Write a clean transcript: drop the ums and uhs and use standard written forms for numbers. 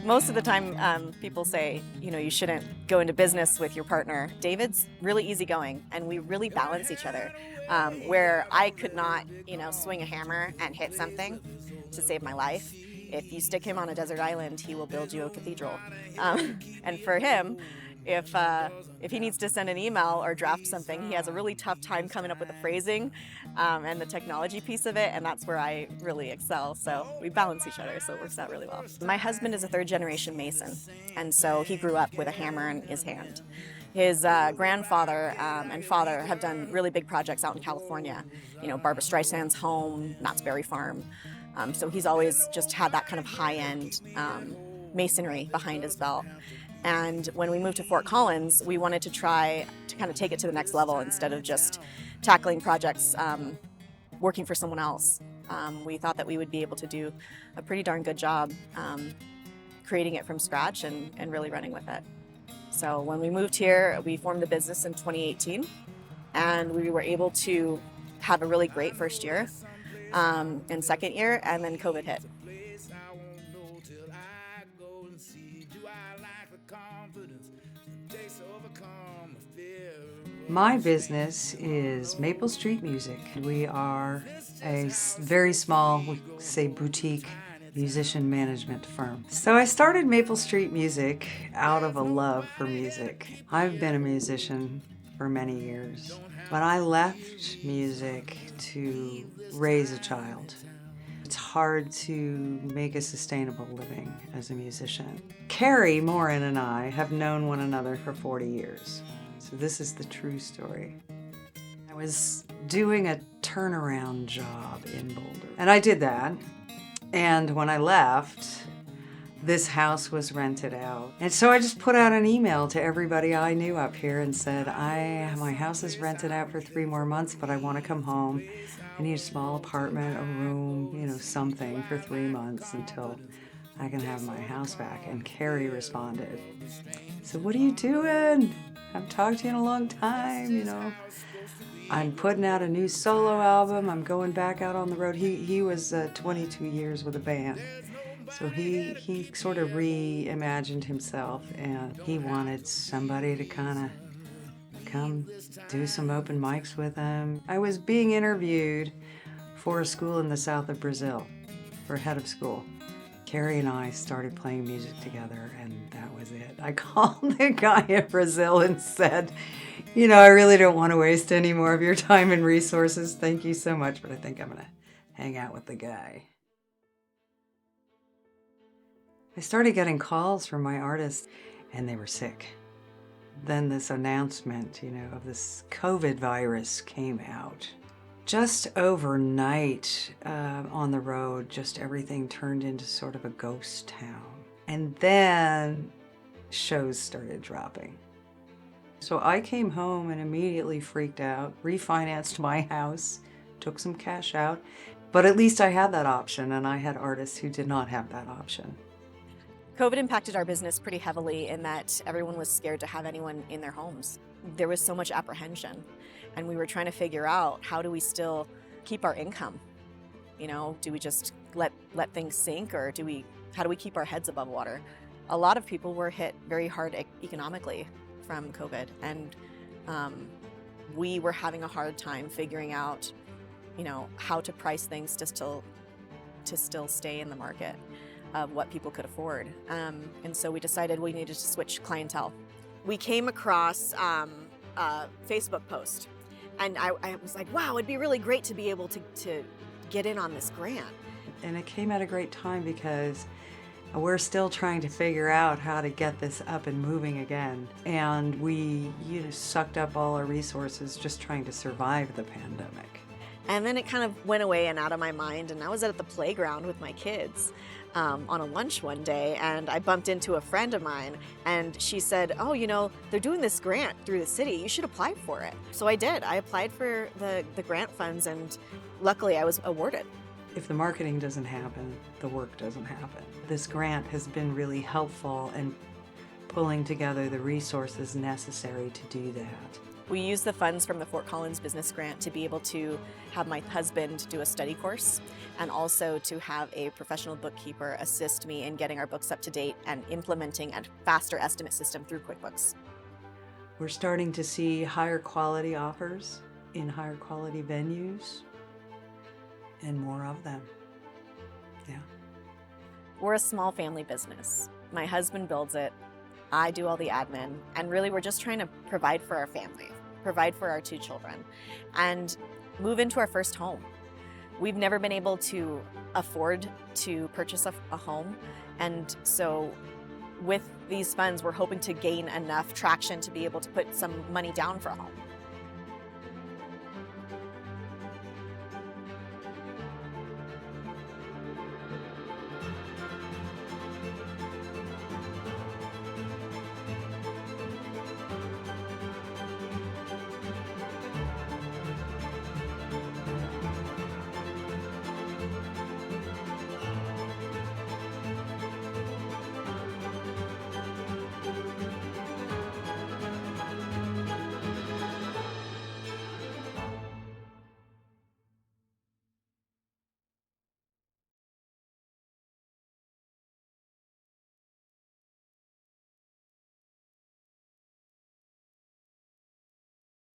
Most of the time, people say, you shouldn't go into business with your partner. David's really easygoing, and we really balance each other. Where I could not, swing a hammer and hit something to save my life. If you stick him on a desert island, he will build you a cathedral. And for him, if he needs to send an email or draft something, he has a really tough time coming up with the phrasing and the technology piece of it, and that's where I really excel. So we balance each other, so it works out really well. My husband is a third-generation Mason, and so he grew up with a hammer in his hand. His grandfather and father have done really big projects out in California. Barbara Streisand's home, Knott's Berry Farm. So he's always just had that kind of high-end masonry behind his belt. And when we moved to Fort Collins, we wanted to try to kind of take it to the next level instead of just tackling projects working for someone else. We thought that we would be able to do a pretty darn good job creating it from scratch and really running with it. So when we moved here, we formed the business in 2018, and we were able to have a really great first year and second year, and then COVID hit. My business is Maple Street Music. We are a very small, we say boutique musician management firm. So I started Maple Street Music out of a love for music. I've been a musician for many years, but I left music to raise a child. It's hard to make a sustainable living as a musician. Carrie Morin and I have known one another for 40 years. So this is the true story. I was doing a turnaround job in Boulder, and I did that. And when I left, this house was rented out. And so I just put out an email to everybody I knew up here and said, my house is rented out for 3 more months, but I want to come home. I need a small apartment, a room, something for 3 months until I can have my house back. And Carrie responded, so what are you doing? I haven't talked to you in a long time, I'm putting out a new solo album. I'm going back out on the road. He was 22 years with a band. So he sort of reimagined himself, and he wanted somebody to kind of come do some open mics with him. I was being interviewed for a school in the south of Brazil for head of school. Carrie and I started playing music together, and that was it. I called the guy in Brazil and said, I really don't want to waste any more of your time and resources. Thank you so much, but I think I'm going to hang out with the guy. I started getting calls from my artists, and they were sick. Then this announcement, of this COVID virus came out. Just overnight on the road, just everything turned into sort of a ghost town. And then shows started dropping. So I came home and immediately freaked out, refinanced my house, took some cash out, but at least I had that option, and I had artists who did not have that option. COVID impacted our business pretty heavily in that everyone was scared to have anyone in their homes. There was so much apprehension, and we were trying to figure out, how do we still keep our income? Do we just let things sink, or how do we keep our heads above water? A lot of people were hit very hard economically from COVID, and we were having a hard time figuring out, how to price things to still stay in the market of what people could afford. And so we decided we needed to switch clientele. We came across a Facebook post, and I was like, wow, it'd be really great to be able to get in on this grant. And it came at a great time because we're still trying to figure out how to get this up and moving again. And we sucked up all our resources just trying to survive the pandemic. And then it kind of went away and out of my mind, and I was at the playground with my kids on a lunch one day, and I bumped into a friend of mine, and she said, oh, they're doing this grant through the city. You should apply for it. So I did. I applied for the grant funds, and luckily I was awarded. If the marketing doesn't happen, the work doesn't happen. This grant has been really helpful in pulling together the resources necessary to do that. We used the funds from the Fort Collins Business Grant to be able to have my husband do a study course and also to have a professional bookkeeper assist me in getting our books up to date and implementing a faster estimate system through QuickBooks. We're starting to see higher quality offers in higher quality venues and more of them. Yeah. We're a small family business. My husband builds it, I do all the admin, and really we're just trying to provide for our family, provide for our 2 children, and move into our first home. We've never been able to afford to purchase a home, and so with these funds, we're hoping to gain enough traction to be able to put some money down for a home.